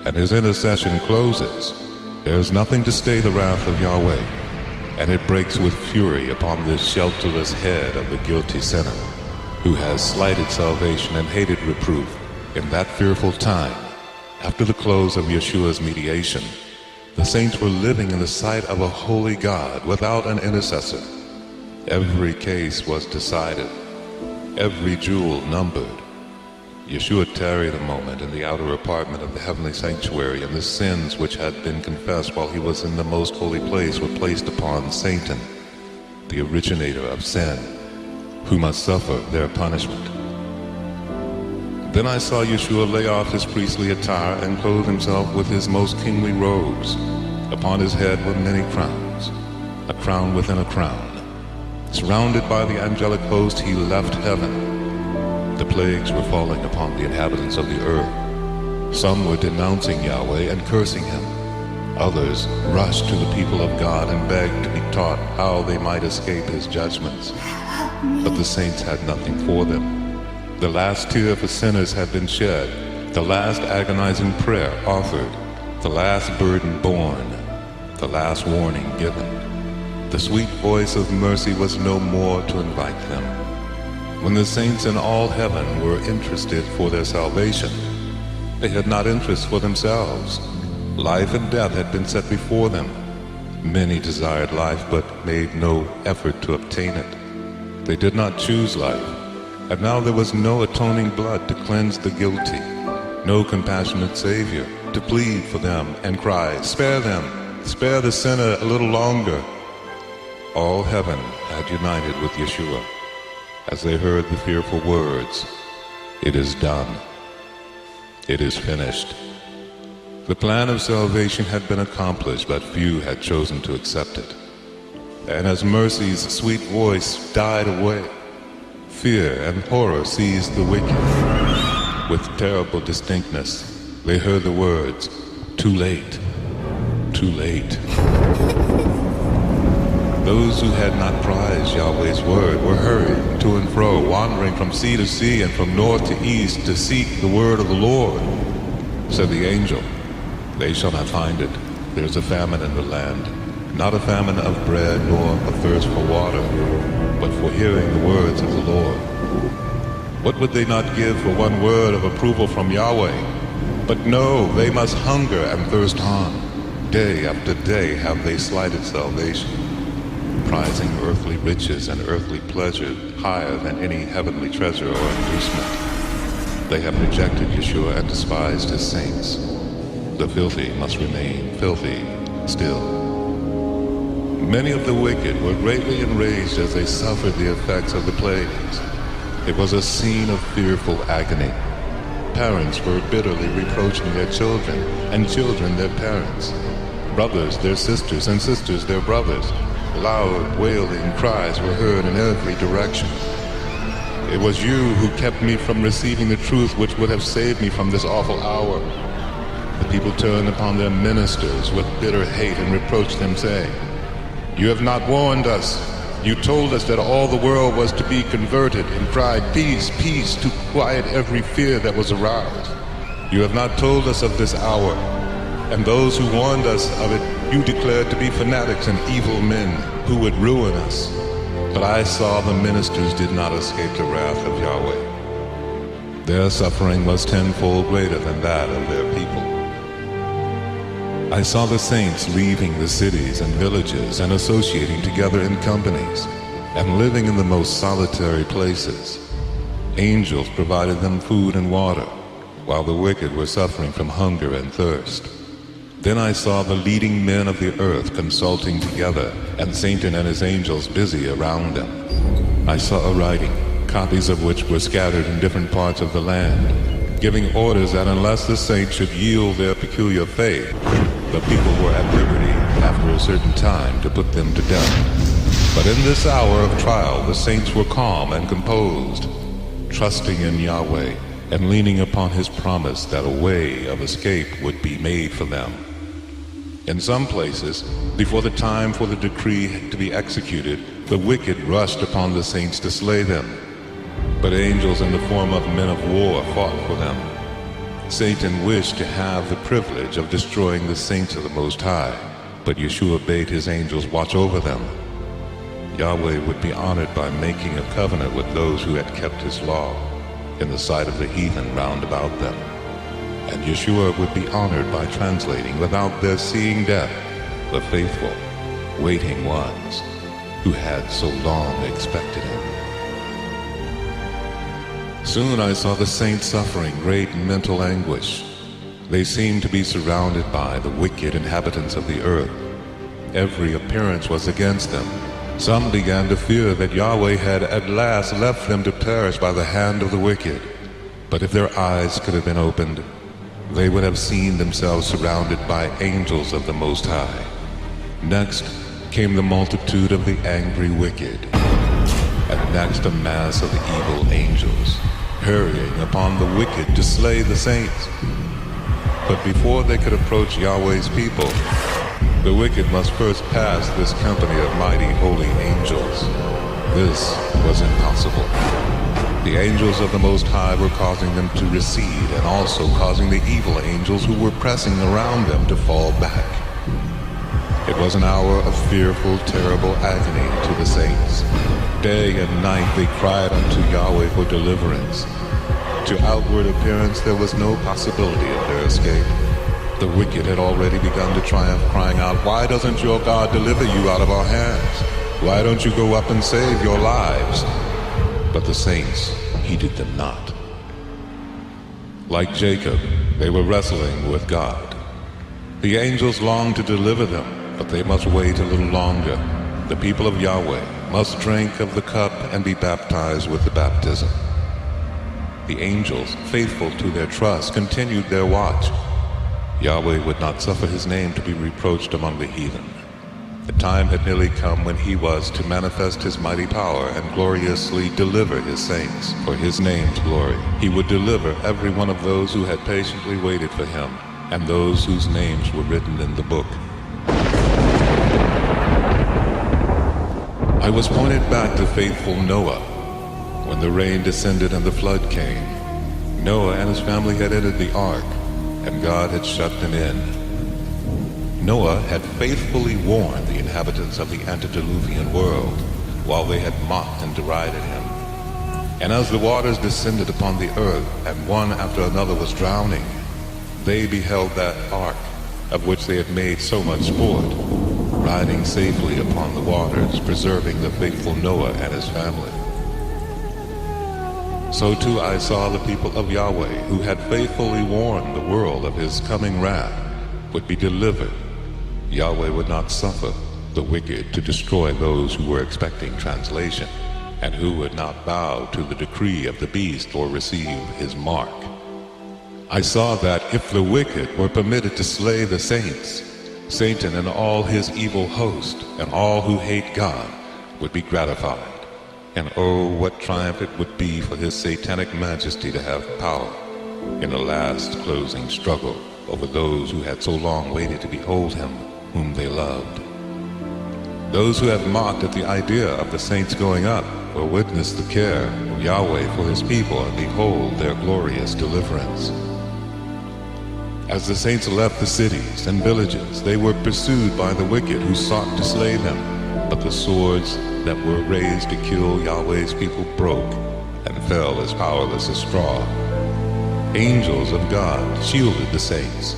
and his intercession closes, there is nothing to stay the wrath of Yahweh, and it breaks with fury upon this shelterless head of the guilty sinner, who has slighted salvation and hated reproof. In that fearful time, after the close of Yeshua's mediation, the saints were living in the sight of a holy God without an intercessor. Every case was decided, every jewel numbered. Yeshua tarried a moment in the outer apartment of the heavenly sanctuary, and the sins which had been confessed while he was in the most holy place were placed upon Satan, the originator of sin, who must suffer their punishment. Then I saw Yeshua lay off his priestly attire and clothe himself with his most kingly robes. Upon his head were many crowns, a crown within a crown. Surrounded by the angelic host, he left heaven. The plagues were falling upon the inhabitants of the earth. Some were denouncing Yahweh and cursing him. Others rushed to the people of God and begged to be taught how they might escape his judgments. But the saints had nothing for them. The last tear for sinners had been shed, the last agonizing prayer offered, the last burden borne, the last warning given. The sweet voice of mercy was no more to invite them. When the saints in all heaven were interested for their salvation, they had not interest for themselves. Life and death had been set before them. Many desired life, but made no effort to obtain it. They did not choose life, and now there was no atoning blood to cleanse the guilty, no compassionate Savior to plead for them and cry, "Spare them, spare the sinner a little longer." All heaven had united with Yeshua as they heard the fearful words, "It is done. It is finished." The plan of salvation had been accomplished, but few had chosen to accept it. And as mercy's sweet voice died away, fear and horror seized the wicked. With terrible distinctness, they heard the words, "Too late, too late." Those who had not prized Yahweh's word were hurried to and fro, wandering from sea to sea and from north to east to seek the word of the Lord. Said the angel, "They shall not find it. There is a famine in the land, not a famine of bread nor a thirst for water, but for hearing the words of the Lord." What would they not give for one word of approval from Yahweh? But no, they must hunger and thirst on. Day after day have they slighted salvation, prizing earthly riches and earthly pleasure higher than any heavenly treasure or inducement. They have rejected Yeshua and despised his saints. The filthy must remain filthy still. Many of the wicked were greatly enraged as they suffered the effects of the plagues. It was a scene of fearful agony. Parents were bitterly reproaching their children, and children their parents. Brothers their sisters, and sisters their brothers. Loud wailing cries were heard in every direction. "It was you who kept me from receiving the truth which would have saved me from this awful hour." The people turned upon their ministers with bitter hate and reproached them, saying, "You have not warned us. You told us that all the world was to be converted, and cried, 'Peace, peace,' to quiet every fear that was aroused. You have not told us of this hour, and those who warned us of it you declared to be fanatics and evil men who would ruin us. But I saw the ministers did not escape the wrath of Yahweh. Their suffering was tenfold greater than that of their people. I saw the saints leaving the cities and villages and associating together in companies and living in the most solitary places. Angels provided them food and water, while the wicked were suffering from hunger and thirst. Then I saw the leading men of the earth consulting together, and Satan and his angels busy around them. I saw a writing, copies of which were scattered in different parts of the land, giving orders that unless the saints should yield their peculiar faith, the people were at liberty after a certain time to put them to death. But in this hour of trial the saints were calm and composed, trusting in Yahweh and leaning upon his promise that a way of escape would be made for them. In some places, before the time for the decree to be executed, the wicked rushed upon the saints to slay them. But angels in the form of men of war fought for them. Satan wished to have the privilege of destroying the saints of the Most High, but Yeshua bade his angels watch over them. Yahweh would be honored by making a covenant with those who had kept his law in the sight of the heathen round about them. And Yeshua would be honored by translating without their seeing death the faithful, waiting ones who had so long expected him. Soon I saw the saints suffering great mental anguish. They seemed to be surrounded by the wicked inhabitants of the earth. Every appearance was against them. Some began to fear that Yahweh had at last left them to perish by the hand of the wicked. But if their eyes could have been opened, they would have seen themselves surrounded by angels of the Most High. Next came the multitude of the angry wicked, and next a mass of the evil angels, hurrying upon the wicked to slay the saints. But before they could approach Yahweh's people, the wicked must first pass this company of mighty holy angels. This was impossible. The angels of the Most High were causing them to recede, and also causing the evil angels who were pressing around them to fall back. It was an hour of fearful, terrible agony to the saints. Day and night they cried unto Yahweh for deliverance. To outward appearance there was no possibility of their escape. The wicked had already begun to triumph, crying out, "Why doesn't your God deliver you out of our hands? Why don't you go up and save your lives?" But the saints heeded them not. Like Jacob, they were wrestling with God. The angels longed to deliver them, but they must wait a little longer. The people of Yahweh must drink of the cup and be baptized with the baptism. The angels, faithful to their trust, continued their watch. Yahweh would not suffer his name to be reproached among the heathen. The time had nearly come when he was to manifest his mighty power and gloriously deliver his saints for his name's glory. He would deliver every one of those who had patiently waited for him, and those whose names were written in the book. I was pointed back to faithful Noah when the rain descended and the flood came. Noah and his family had entered the ark, and God had shut them in. Noah had faithfully warned the inhabitants of the antediluvian world while they had mocked and derided him. And as the waters descended upon the earth, and one after another was drowning, they beheld that ark of which they had made so much sport, riding safely upon the waters, preserving the faithful Noah and his family. So too I saw the people of Yahweh, who had faithfully warned the world of his coming wrath, would be delivered. Yahweh would not suffer the wicked to destroy those who were expecting translation, and who would not bow to the decree of the beast or receive his mark. I saw that if the wicked were permitted to slay the saints, Satan and all his evil host and all who hate God would be gratified. And oh, what triumph it would be for his satanic majesty to have power in the last closing struggle over those who had so long waited to behold him whom they loved. Those who have mocked at the idea of the saints going up will witness the care of Yahweh for his people and behold their glorious deliverance. As the saints left the cities and villages, they were pursued by the wicked who sought to slay them, but the swords that were raised to kill Yahweh's people broke and fell as powerless as straw. Angels of God shielded the saints,